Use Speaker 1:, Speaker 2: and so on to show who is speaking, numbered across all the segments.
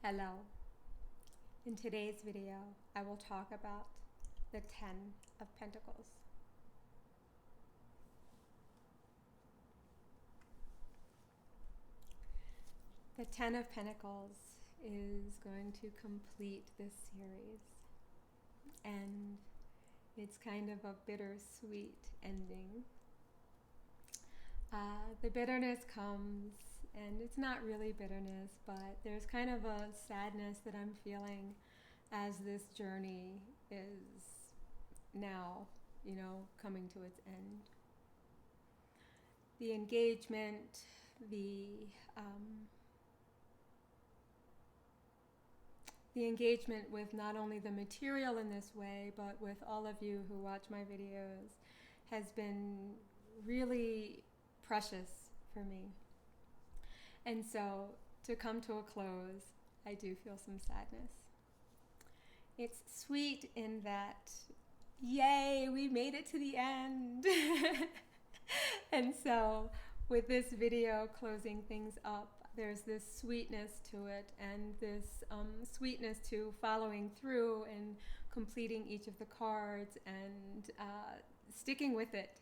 Speaker 1: Hello. In today's video, I will talk about the Ten of Pentacles. The Ten of Pentacles is going to complete this series, and it's kind of a bittersweet ending. The bitterness comes, and it's not really bitterness, but there's kind of a sadness that I'm feeling as this journey is now, coming to its end. The engagement, the engagement with not only the material in this way, but with all of you who watch my videos has been really precious for me. And so to come to a close, I do feel some sadness. It's sweet in that, yay, we made it to the end. And so with this video closing things up, there's this sweetness to it, and this sweetness to following through and completing each of the cards and sticking with it.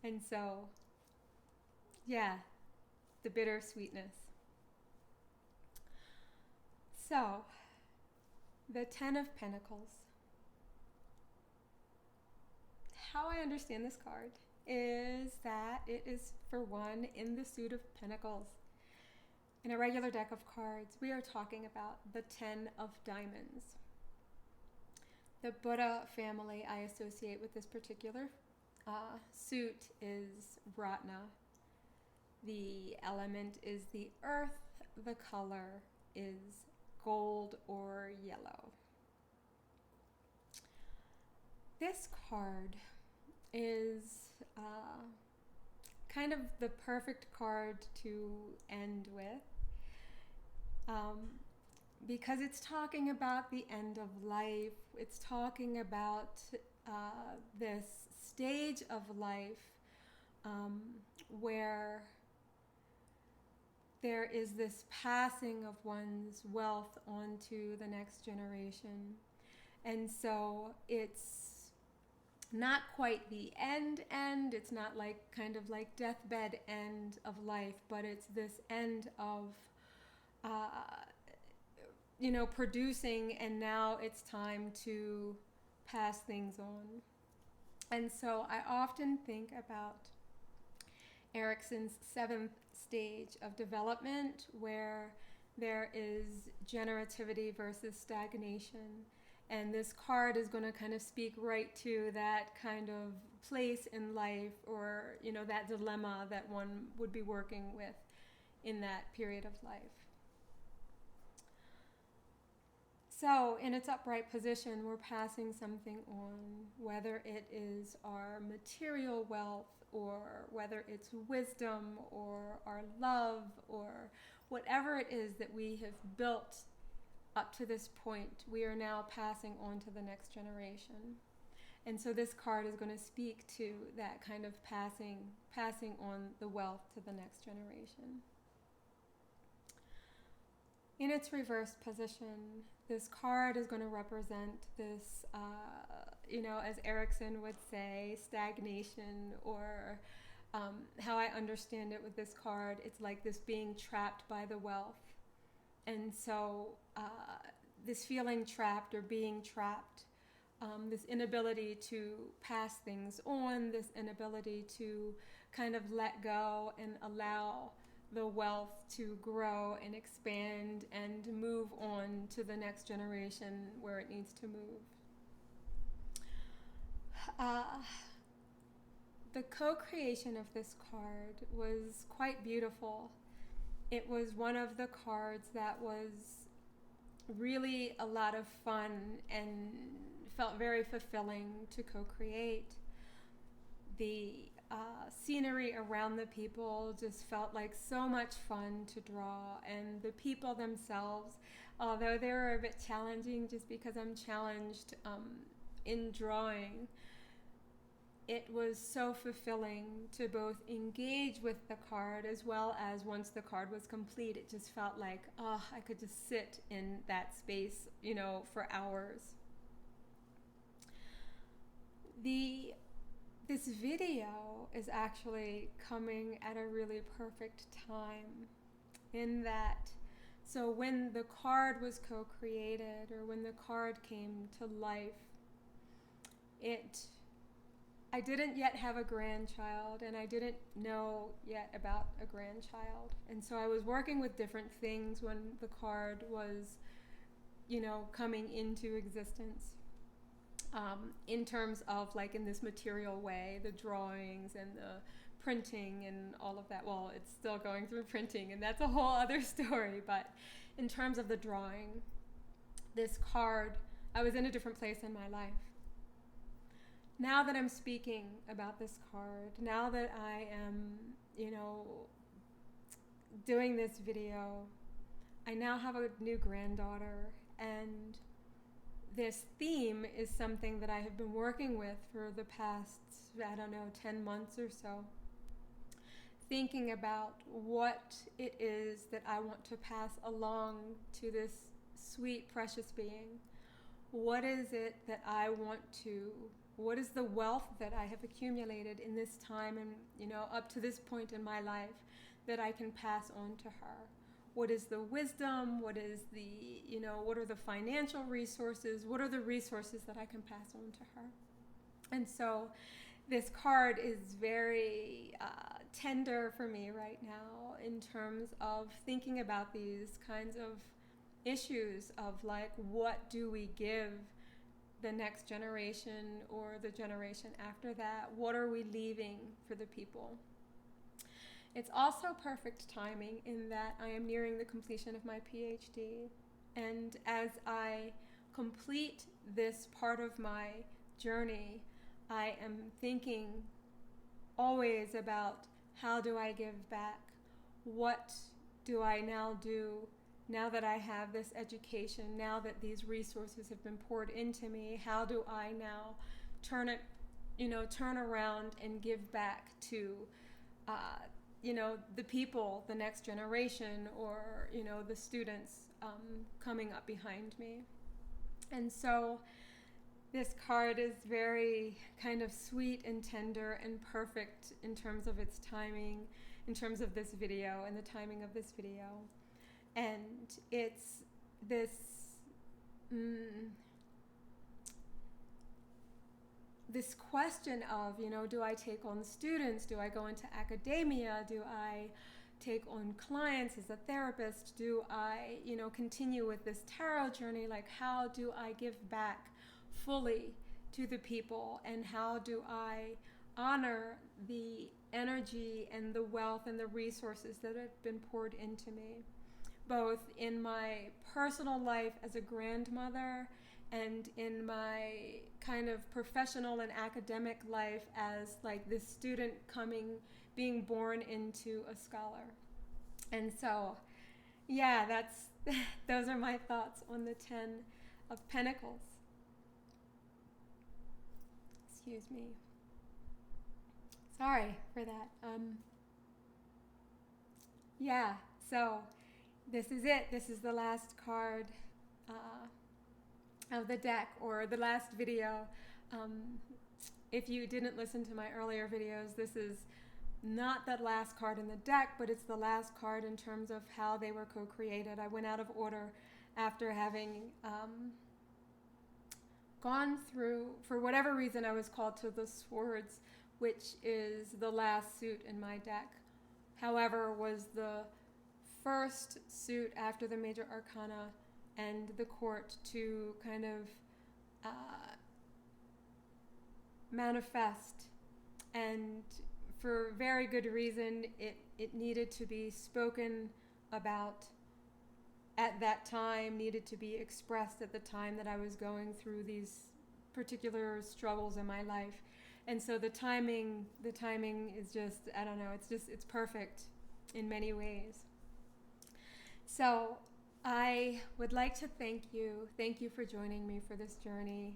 Speaker 1: And so, yeah, the bittersweetness. So, the Ten of Pentacles. How I understand this card is that it is, for one, in the suit of Pentacles. In a regular deck of cards, we are talking about the Ten of Diamonds. The Buddha family I associate with this particular suit is Ratna. The element is the earth. The color is gold or yellow. This card is kind of the perfect card to end with, because it's talking about the end of life. It's talking about this stage of life where there is this passing of one's wealth onto the next generation. And so it's not quite the end. It's not like kind of like deathbed end of life, but it's this end of producing, and now it's time to pass things on. And so I often think about Erickson's 7th stage of development, where there is generativity versus stagnation. And this card is going to kind of speak right to that kind of place in life, or, that dilemma that one would be working with in that period of life. So in its upright position, we're passing something on, whether it is our material wealth, or whether it's wisdom, or our love, or whatever it is that we have built up to this point, we are now passing on to the next generation. And so this card is going to speak to that kind of passing on the wealth to the next generation. In its reverse position, this card is going to represent this, as Erickson would say, stagnation, or how I understand it with this card, it's like this being trapped by the wealth. And so this feeling trapped or being trapped, this inability to pass things on, this inability to kind of let go and allow the wealth to grow and expand and move on to the next generation where it needs to move. The co-creation of this card was quite beautiful. It was one of the cards that was really a lot of fun and felt very fulfilling to co-create. The scenery around the people just felt like so much fun to draw, and the people themselves, although they were a bit challenging just because I'm challenged in drawing, it was so fulfilling to both engage with the card as well as once the card was complete, it just felt like, oh, I could just sit in that space, for hours. This video is actually coming at a really perfect time in that, so when the card was co-created or when the card came to life, I didn't yet have a grandchild, and I didn't know yet about a grandchild. And so I was working with different things when the card was, coming into existence. In terms of like in this material way, the drawings and the printing and all of that. Well, it's still going through printing, and that's a whole other story. But in terms of the drawing, this card, I was in a different place in my life. Now that I'm speaking about this card, now that I am, doing this video, I now have a new granddaughter, and this theme is something that I have been working with for the past, 10 months or so. Thinking about what it is that I want to pass along to this sweet, precious being. What is it that I want to, what is the wealth that I have accumulated in this time and, up to this point in my life that I can pass on to her? What is the wisdom? What is the, what are the financial resources? What are the resources that I can pass on to her? And so this card is very tender for me right now in terms of thinking about these kinds of issues of like, what do we give the next generation or the generation after that? What are we leaving for the people? It's also perfect timing in that I am nearing the completion of my PhD. And as I complete this part of my journey, I am thinking always about, how do I give back? What do I now do now that I have this education, now that these resources have been poured into me? How do I now turn around and give back to the people, the next generation, or, the students coming up behind me. And so this card is very kind of sweet and tender and perfect in terms of its timing, in terms of this video and the timing of this video. And it's this this question of, do I take on students? Do I go into academia? Do I take on clients as a therapist? Do I, continue with this tarot journey? Like, how do I give back fully to the people? And how do I honor the energy and the wealth and the resources that have been poured into me, both in my personal life as a grandmother and in my kind of professional and academic life as like this student being born into a scholar. And so, those are my thoughts on the 10 of Pentacles. Excuse me. Sorry for that. So this is it. This is the last card of the deck, or the last video. If you didn't listen to my earlier videos, this is not that last card in the deck, but it's the last card in terms of how they were co-created. I went out of order after having gone through, for whatever reason, I was called to the Swords, which is the last suit in my deck. However, was the first suit after the Major Arcana and the Court to kind of manifest, and for very good reason, it needed to be spoken about at that time, needed to be expressed at the time that I was going through these particular struggles in my life. And so the timing is just, I don't know, it's perfect in many ways. So I would like to thank you for joining me for this journey.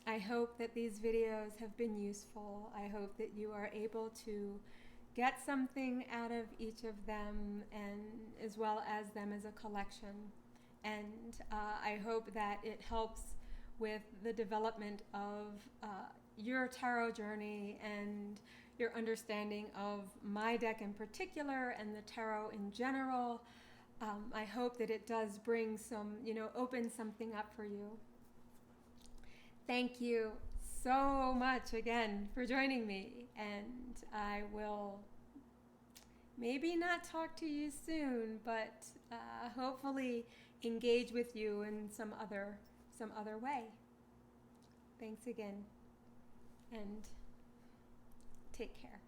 Speaker 1: I hope that these videos have been useful. I hope that you are able to get something out of each of them, and as well as them as a collection. And I hope that it helps with the development of your tarot journey and your understanding of my deck in particular and the tarot in general. I hope that it does bring some, open something up for you. Thank you so much again for joining me, and I will maybe not talk to you soon, but hopefully engage with you in some other way. Thanks again, and take care.